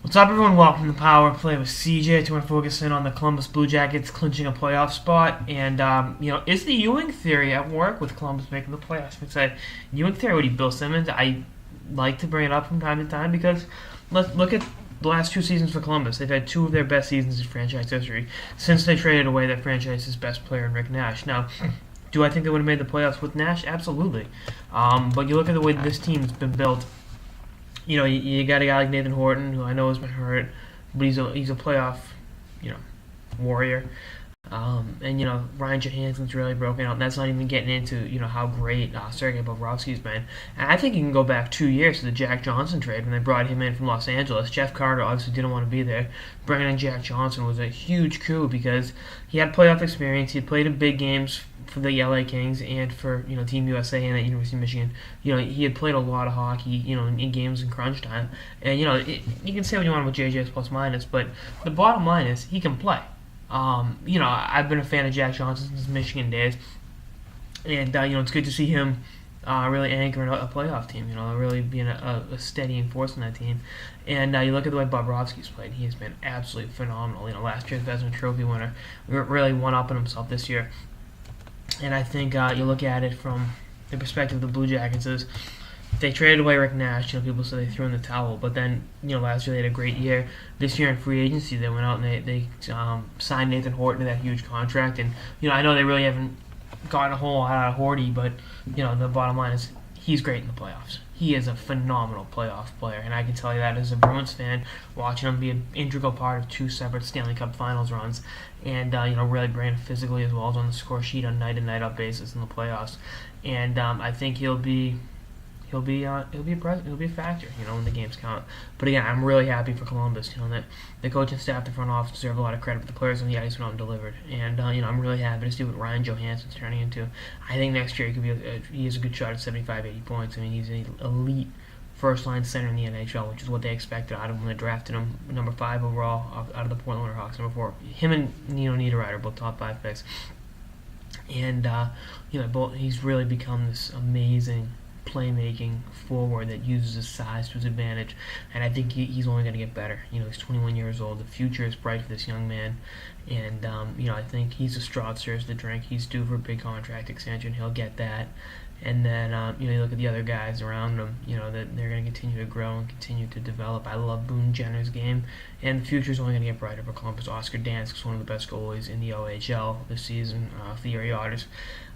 What's up, everyone? Welcome to Power Play with CJ. To focus in on the Columbus Blue Jackets clinching a playoff spot, and is the Ewing theory at work with Columbus making the playoffs? It's a Ewing theory with Bill Simmons. I like to bring it up from time to time because let's look at the last two seasons for Columbus. They've had two of their best seasons in franchise history since they traded away their franchise's best player in Rick Nash. Now, do I think they would have made the playoffs with Nash? Absolutely. But you look at the way this team's been built. You got a guy like Nathan Horton, who I know has been hurt, but he's a playoff, warrior. Ryan Johansson's really broken out, and that's not even getting into, how great Sergei Bobrovsky's been. And I think you can go back 2 years to the Jack Johnson trade when they brought him in from Los Angeles. Jeff Carter obviously didn't want to be there. Bringing in Jack Johnson was a huge coup because he had playoff experience. He had played in big games for the LA Kings and for Team USA and at University of Michigan. He had played a lot of hockey, in games in crunch time. And you can say what you want about JJ's plus minus, but the bottom line is he can play. I've been a fan of Jack Johnson since Michigan days, and it's good to see him really anchoring a playoff team. Really being a steady force in that team. And you look at the way Bobrovsky's played; he has been absolutely phenomenal. Last year's Vezina Trophy winner, really one-upping himself this year. And I think you look at it from the perspective of the Blue Jackets is they traded away Rick Nash. People say they threw in the towel, but then last year they had a great year. This year in free agency they went out and they signed Nathan Horton to that huge contract. And I know they really haven't gotten a whole lot out of Horty, but the bottom line is he's great in the playoffs. He is a phenomenal playoff player, and I can tell you that as a Bruins fan, watching him be an integral part of two separate Stanley Cup Finals runs, and really bringing it physically as well as on the score sheet on night in night out basis in the playoffs. And I think he'll be a factor, when the games count. But again, I'm really happy for Columbus, that the coaching staff, the front office deserve a lot of credit, but the players on the ice went out and delivered. And I'm really happy to see what Ryan Johansson's turning into. I think next year he has a good shot at 75, 80 points. I mean, he's an elite first-line center in the NHL, which is what they expected out of him when they drafted him number 5 overall out of the Portland Winterhawks. Number 4, him and Nino Niederreiter, both top 5 picks. And he's really become this amazing playmaking forward that uses his size to his advantage, and I think he's only going to get better. He's 21 years old. The future is bright for this young man, and I think he's a straw that stirs the drink. He's due for a big contract extension. He'll get that, and then you look at the other guys around him. That they're going to continue to grow and continue to develop. I love Boone Jenner's game, and the future is only going to get brighter for Columbus. Oscar Dansk is one of the best goalies in the OHL this season for the Erie Otters.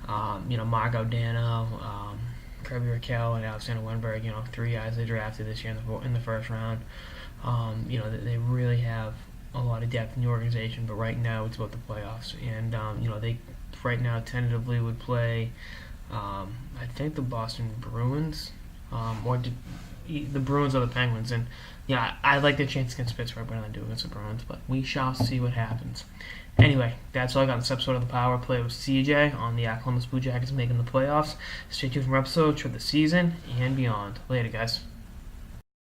Marco Dano. Kirby Raquel and Alexander Wenberg, 3 guys they drafted this year in the first round. They really have a lot of depth in the organization, but right now it's about the playoffs. And, they right now tentatively would play, I think the Boston Bruins, the Bruins or the Penguins. And, I like their chance against Pittsburgh, but I don't do against the Bruins. But we shall see what happens. Anyway, that's all I got in this episode of the Power Play with CJ on the Columbus Blue Jackets making the playoffs. Stay tuned for more episodes for the season and beyond. Later, guys.